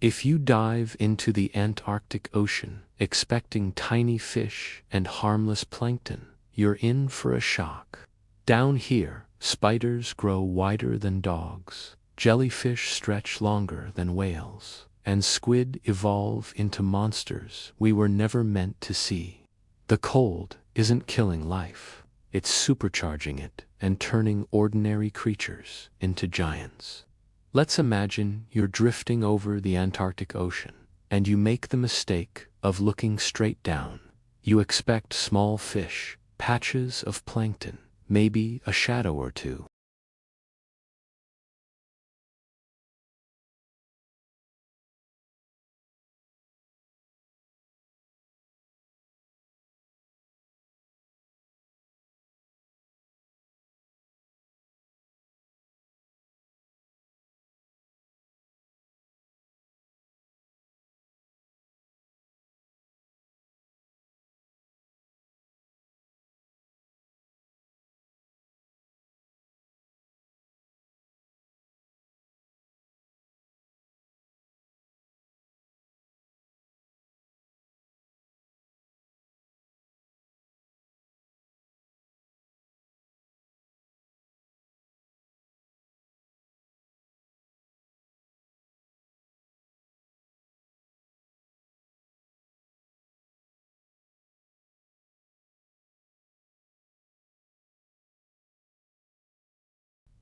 If you dive into the Antarctic Ocean expecting tiny fish and harmless plankton, you're in for a shock. Down here, spiders grow wider than dogs, jellyfish stretch longer than whales, and squid evolve into monsters we were never meant to see. The cold isn't killing life, it's supercharging it and turning ordinary creatures into giants. Let's imagine you're drifting over the Antarctic Ocean, and you make the mistake of looking straight down. You expect small fish, patches of plankton, maybe a shadow or two.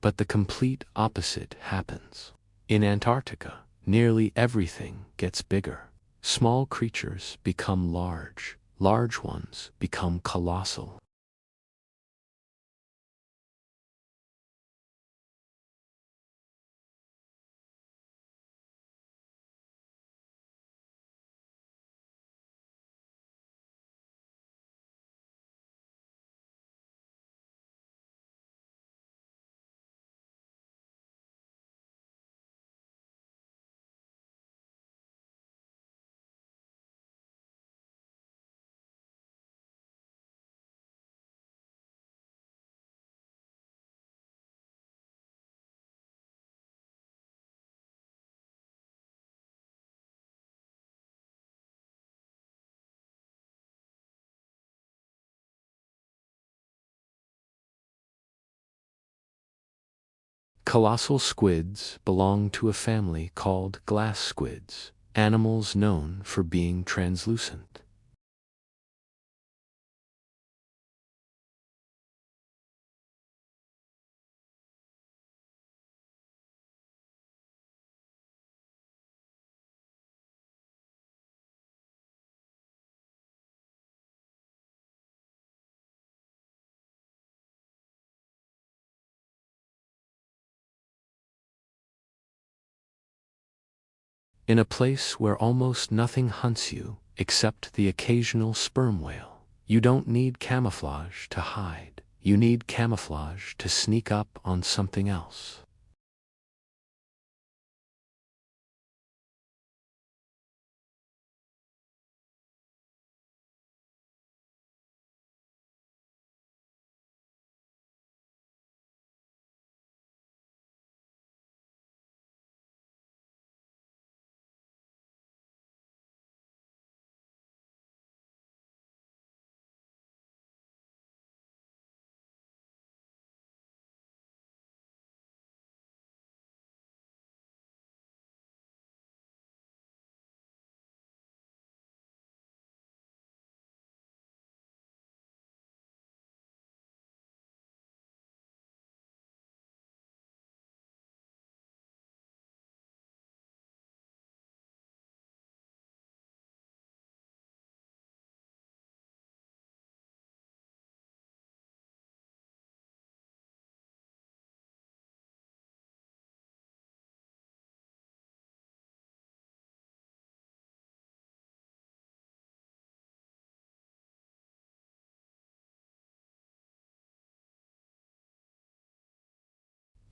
But the complete opposite happens. In Antarctica, nearly everything gets bigger. Small creatures become large, large ones become colossal. Colossal squids belong to a family called glass squids, animals known for being translucent. In a place where almost nothing hunts you except the occasional sperm whale, you don't need camouflage to hide. You need camouflage to sneak up on something else.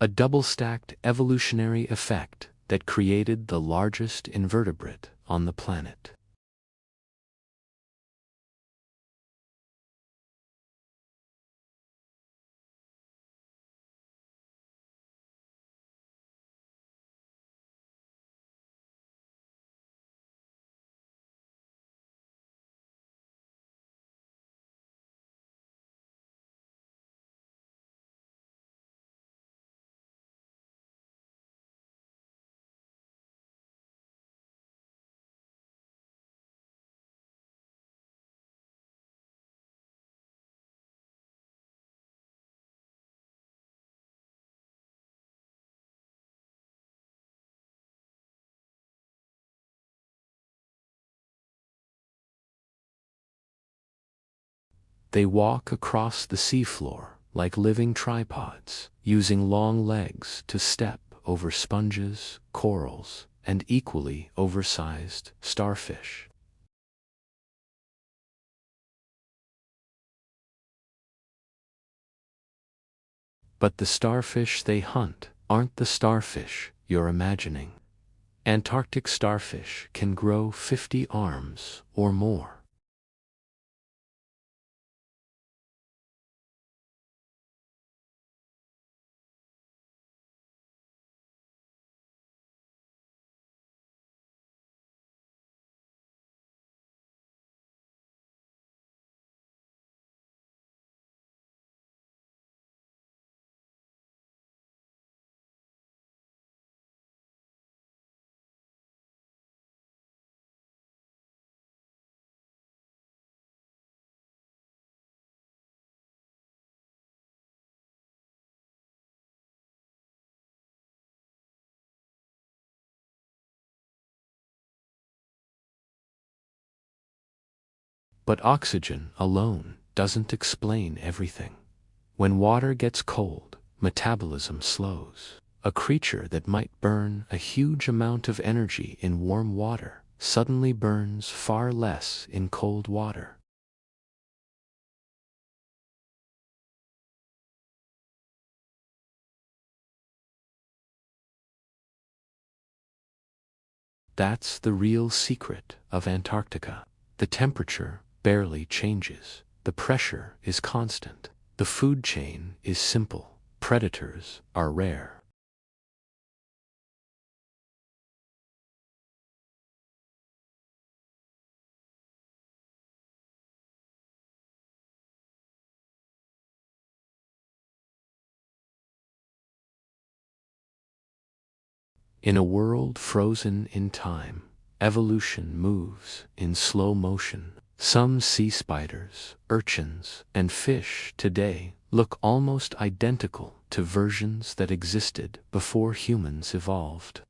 A double-stacked evolutionary effect that created the largest invertebrate on the planet. They walk across the seafloor like living tripods, using long legs to step over sponges, corals, and equally oversized starfish. But the starfish they hunt aren't the starfish you're imagining. Antarctic starfish can grow 50 arms or more. But oxygen alone doesn't explain everything. When water gets cold, metabolism slows. A creature that might burn a huge amount of energy in warm water suddenly burns far less in cold water. That's the real secret of Antarctica. The temperature barely changes. The pressure is constant. The food chain is simple. Predators are rare. In a world frozen in time, evolution moves in slow motion. Some sea spiders, urchins, and fish today look almost identical to versions that existed before humans evolved.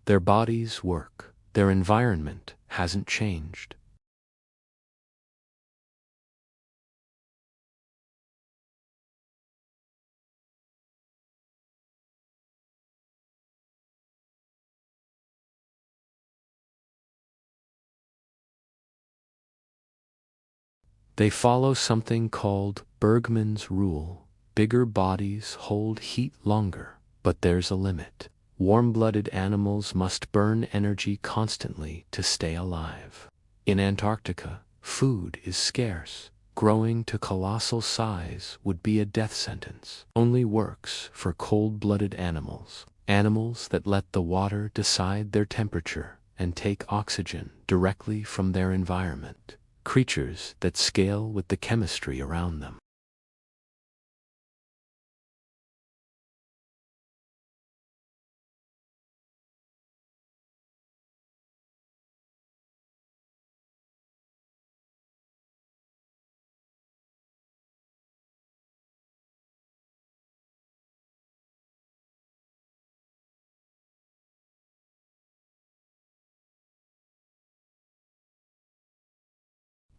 Their bodies work, their environment hasn't changed. They follow something called Bergmann's rule. Bigger bodies hold heat longer, but there's a limit. Warm-blooded animals must burn energy constantly to stay alive. In Antarctica, food is scarce. Growing to colossal size would be a death sentence. Only works for cold-blooded animals. Animals that let the water decide their temperature and take oxygen directly from their environment. Creatures that scale with the chemistry around them.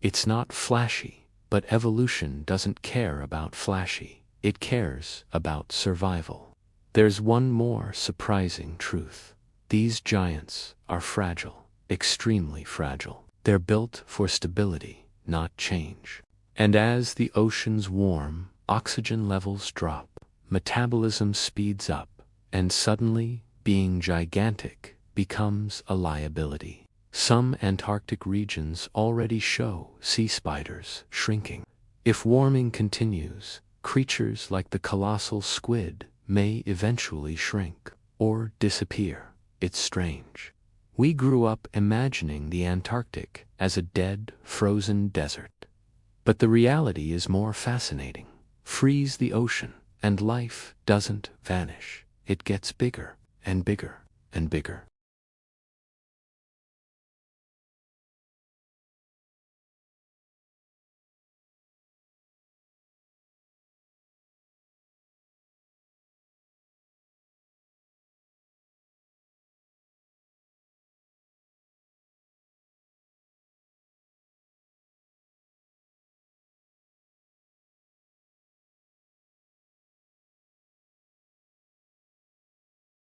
It's not flashy, but evolution doesn't care about flashy. It cares about survival. There's one more surprising truth. These giants are fragile, extremely fragile. They're built for stability, not change. And as the oceans warm, oxygen levels drop, metabolism speeds up, and suddenly, being gigantic becomes a liability. Some Antarctic regions already show sea spiders shrinking. If warming continues, creatures like the colossal squid may eventually shrink or disappear. It's strange. We grew up imagining the Antarctic as a dead, frozen desert. But the reality is more fascinating. Freeze the ocean, and life doesn't vanish. It gets bigger and bigger and bigger.